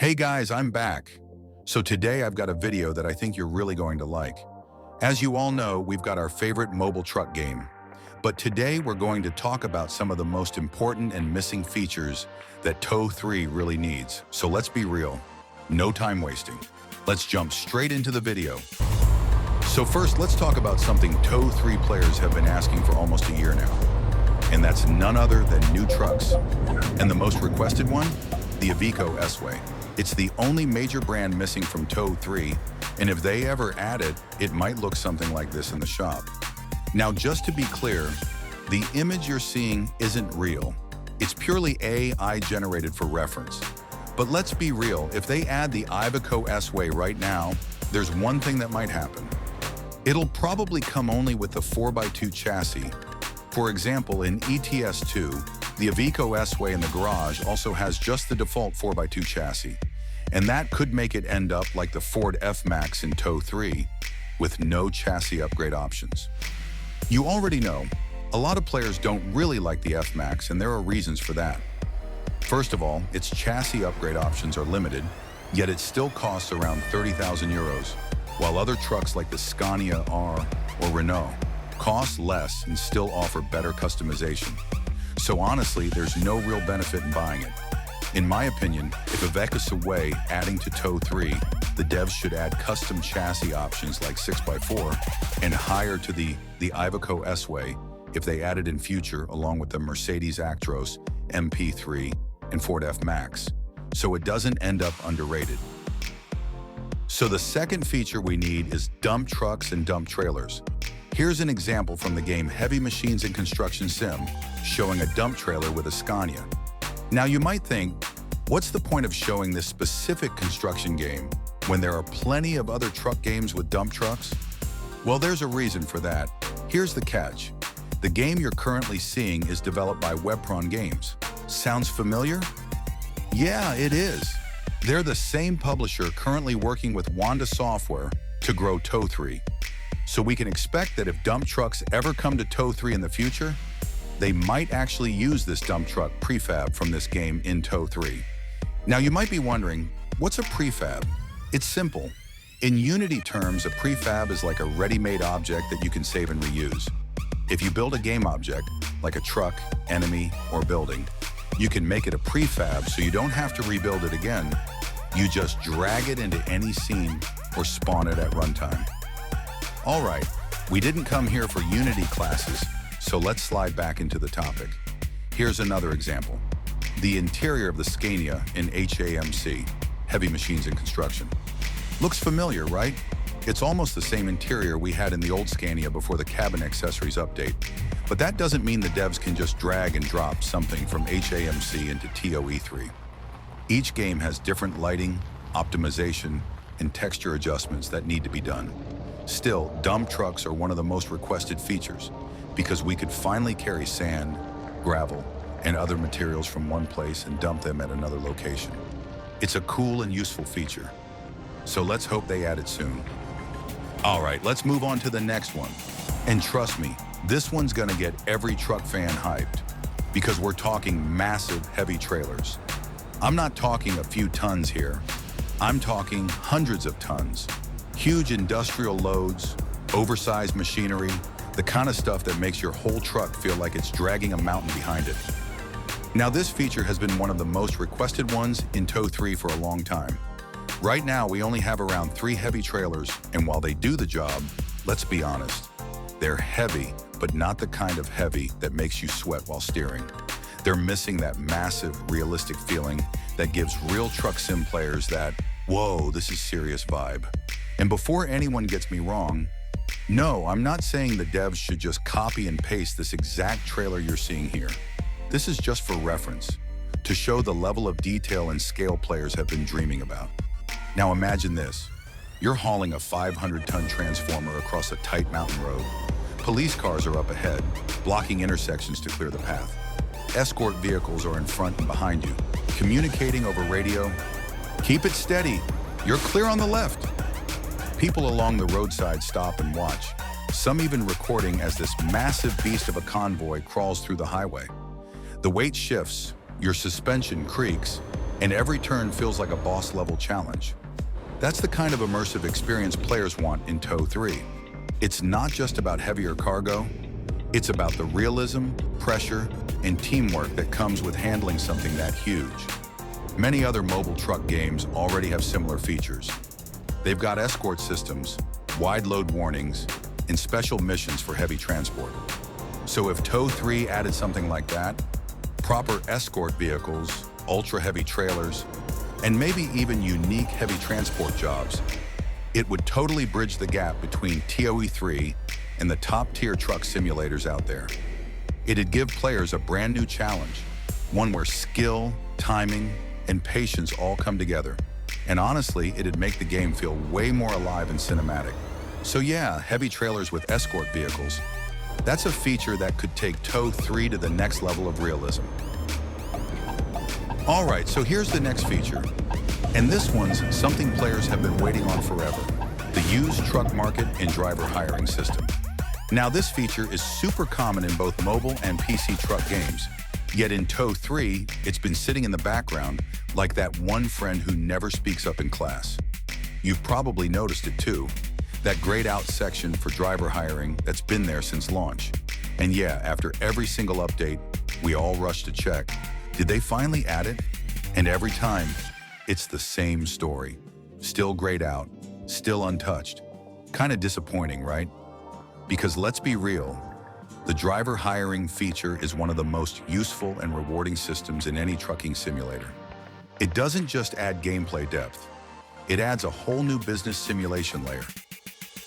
Hey guys, I'm back. So today I've got a video that I think you're really going to like. As you all know, we've got our favorite mobile truck game. But today we're going to talk about some of the most important and missing features that Tow 3 really needs. So let's be real, no time wasting. Let's jump straight into the video. So first, let's talk about something Tow 3 players have been asking for almost a year now. And that's none other than new trucks. And the most requested one? The Iveco S-Way. It's the only major brand missing from Tow 3, and if they ever add it, it might look something like this in the shop. Now, just to be clear, the image you're seeing isn't real. It's purely AI generated for reference. But let's be real, if they add the Iveco S-Way right now, there's one thing that might happen. It'll probably come only with the 4x2 chassis. For example, in ETS2, the Iveco S-Way in the garage also has just the default 4x2 chassis, and that could make it end up like the Ford F-Max in Tow 3, with no chassis upgrade options. You already know, a lot of players don't really like the F-Max, and there are reasons for that. First of all, its chassis upgrade options are limited, yet it still costs around 30,000 euros, while other trucks like the Scania R or Renault cost less and still offer better customization. So honestly, there's no real benefit in buying it. In my opinion, if Iveco's away adding to Tow 3, the devs should add custom chassis options like 6x4 and higher to the Iveco S-Way if they add it in future along with the Mercedes Actros MP3 and Ford F-Max, so it doesn't end up underrated. So the second feature we need is dump trucks and dump trailers. Here's an example from the game Heavy Machines and Construction Sim, showing a dump trailer with a Scania. Now you might think, what's the point of showing this specific construction game when there are plenty of other truck games with dump trucks? Well, there's a reason for that. Here's the catch. The game you're currently seeing is developed by Webpron Games. Sounds familiar? Yeah, it is. They're the same publisher currently working with Wanda Software to grow Tow 3. So we can expect that if dump trucks ever come to Tow 3 in the future, they might actually use this dump truck prefab from this game in Tow 3. Now you might be wondering, what's a prefab? It's simple. In Unity terms, a prefab is like a ready-made object that you can save and reuse. If you build a game object, like a truck, enemy, or building, you can make it a prefab so you don't have to rebuild it again. You just drag it into any scene or spawn it at runtime. All right, we didn't come here for Unity classes, so let's slide back into the topic. Here's another example. The interior of the Scania in HAMC, Heavy Machines and Construction. Looks familiar, right? It's almost the same interior we had in the old Scania before the cabin accessories update. But that doesn't mean the devs can just drag and drop something from HAMC into TOE3. Each game has different lighting, optimization, and texture adjustments that need to be done. Still, dump trucks are one of the most requested features because we could finally carry sand, gravel, and other materials from one place and dump them at another location. It's a cool and useful feature. So let's hope they add it soon. All right, let's move on to the next one. And trust me, this one's gonna get every truck fan hyped because we're talking massive heavy trailers. I'm not talking a few tons here. I'm talking hundreds of tons. Huge industrial loads, oversized machinery, the kind of stuff that makes your whole truck feel like it's dragging a mountain behind it. Now this feature has been one of the most requested ones in Tow 3 for a long time. Right now we only have around 3 heavy trailers, and while they do the job, let's be honest, they're heavy, but not the kind of heavy that makes you sweat while steering. They're missing that massive, realistic feeling that gives real truck sim players that, whoa, this is serious vibe. And before anyone gets me wrong, no, I'm not saying the devs should just copy and paste this exact trailer you're seeing here. This is just for reference, to show the level of detail and scale players have been dreaming about. Now imagine this. You're hauling a 500-ton transformer across a tight mountain road. Police cars are up ahead, blocking intersections to clear the path. Escort vehicles are in front and behind you, communicating over radio. Keep it steady. You're clear on the left. People along the roadside stop and watch, some even recording as this massive beast of a convoy crawls through the highway. The weight shifts, your suspension creaks, and every turn feels like a boss-level challenge. That's the kind of immersive experience players want in Tow 3. It's not just about heavier cargo, it's about the realism, pressure, and teamwork that comes with handling something that huge. Many other mobile truck games already have similar features. They've got escort systems, wide load warnings, and special missions for heavy transport. So if Tow 3 added something like that, proper escort vehicles, ultra-heavy trailers, and maybe even unique heavy transport jobs, it would totally bridge the gap between TOE 3 and the top-tier truck simulators out there. It'd give players a brand new challenge, one where skill, timing, and patience all come together. And honestly, it'd make the game feel way more alive and cinematic. So yeah, heavy trailers with escort vehicles. That's a feature that could take Tow 3 to the next level of realism. All right, so here's the next feature. And this one's something players have been waiting on forever: the used truck market and driver hiring system. Now, this feature is super common in both mobile and PC truck games. Yet in Tow 3, it's been sitting in the background like that one friend who never speaks up in class. You've probably noticed it too, that grayed out section for driver hiring that's been there since launch. And yeah, after every single update, we all rush to check. Did they finally add it? And every time, it's the same story. Still grayed out, still untouched. Kind of disappointing, right? Because let's be real, the driver hiring feature is one of the most useful and rewarding systems in any trucking simulator. It doesn't just add gameplay depth, it adds a whole new business simulation layer.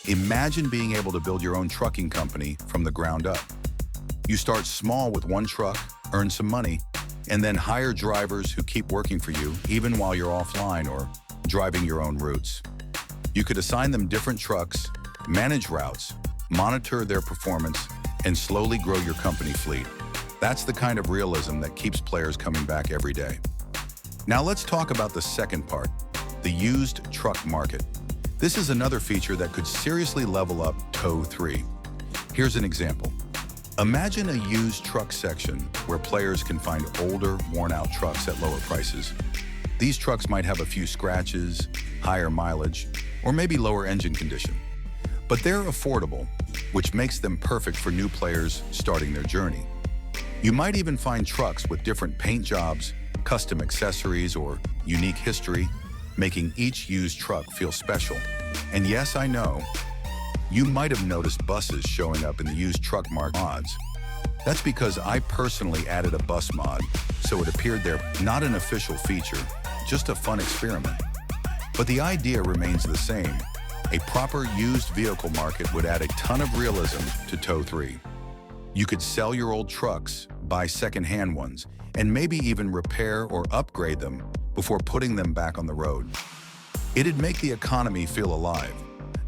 Imagine being able to build your own trucking company from the ground up. You start small with one truck, earn some money, and then hire drivers who keep working for you even while you're offline or driving your own routes. You could assign them different trucks, manage routes, monitor their performance, and slowly grow your company fleet. That's the kind of realism that keeps players coming back every day. Now let's talk about the second part, the used truck market. This is another feature that could seriously level up Tow 3. Here's an example. Imagine a used truck section where players can find older, worn-out trucks at lower prices. These trucks might have a few scratches, higher mileage, or maybe lower engine condition. But they're affordable, which makes them perfect for new players starting their journey. You might even find trucks with different paint jobs, custom accessories, or unique history, making each used truck feel special. And yes, I know, you might have noticed buses showing up in the used truck market mods. That's because I personally added a bus mod, so it appeared there. Not an official feature, just a fun experiment. But the idea remains the same. A proper used vehicle market would add a ton of realism to Tow 3. You could sell your old trucks, buy second-hand ones, and maybe even repair or upgrade them before putting them back on the road. It'd make the economy feel alive.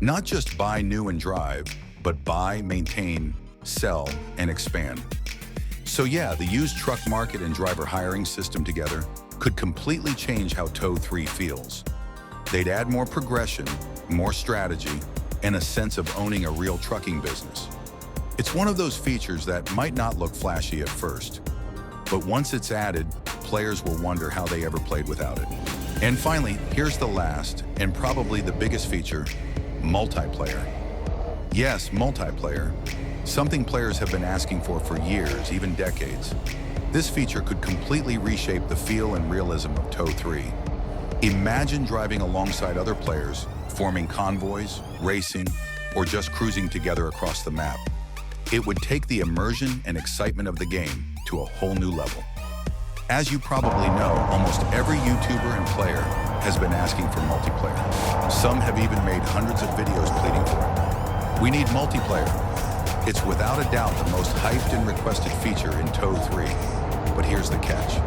Not just buy new and drive, but buy, maintain, sell, and expand. So yeah, the used truck market and driver hiring system together could completely change how Tow 3 feels. They'd add more progression, more strategy, and a sense of owning a real trucking business. It's one of those features that might not look flashy at first, but once it's added, players will wonder how they ever played without it. And finally, here's the last, and probably the biggest feature: multiplayer. Yes, multiplayer. Something players have been asking for years, even decades. This feature could completely reshape the feel and realism of Tow 3. Imagine driving alongside other players, forming convoys, racing, or just cruising together across the map. It would take the immersion and excitement of the game to a whole new level. As you probably know, almost every YouTuber and player has been asking for multiplayer. Some have even made hundreds of videos pleading for it. We need multiplayer. It's without a doubt the most hyped and requested feature in Tow 3. But here's the catch.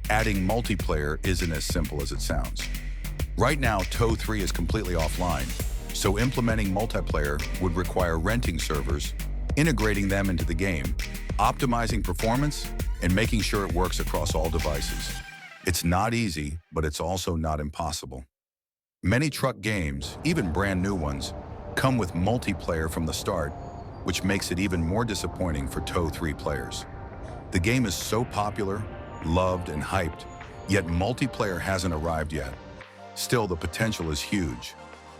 Adding multiplayer isn't as simple as it sounds. Right now, Tow 3 is completely offline, so implementing multiplayer would require renting servers, integrating them into the game, optimizing performance, and making sure it works across all devices. It's not easy, but it's also not impossible. Many truck games, even brand new ones, come with multiplayer from the start, which makes it even more disappointing for Tow 3 players. The game is so popular, loved, and hyped, Yet multiplayer hasn't arrived yet. Still, the potential is huge.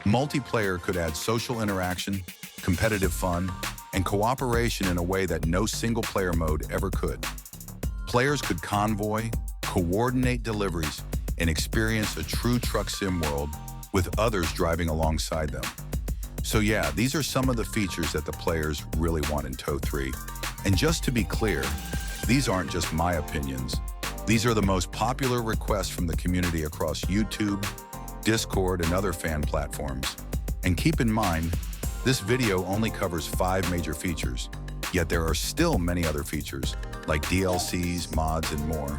Multiplayer could add social interaction, competitive fun, and cooperation in a way that no single-player mode ever could. Players could convoy, coordinate deliveries, and experience a true truck sim world with others driving alongside them. So yeah, these are some of the features that the players really want in Tow 3. And just to be clear, these aren't just my opinions. These are the most popular requests from the community across YouTube, Discord, and other fan platforms. And keep in mind, this video only covers 5 major features, yet there are still many other features, like DLCs, mods, and more,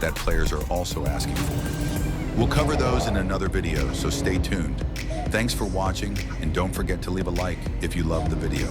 that players are also asking for. We'll cover those in another video, so stay tuned. Thanks for watching, and don't forget to leave a like if you loved the video.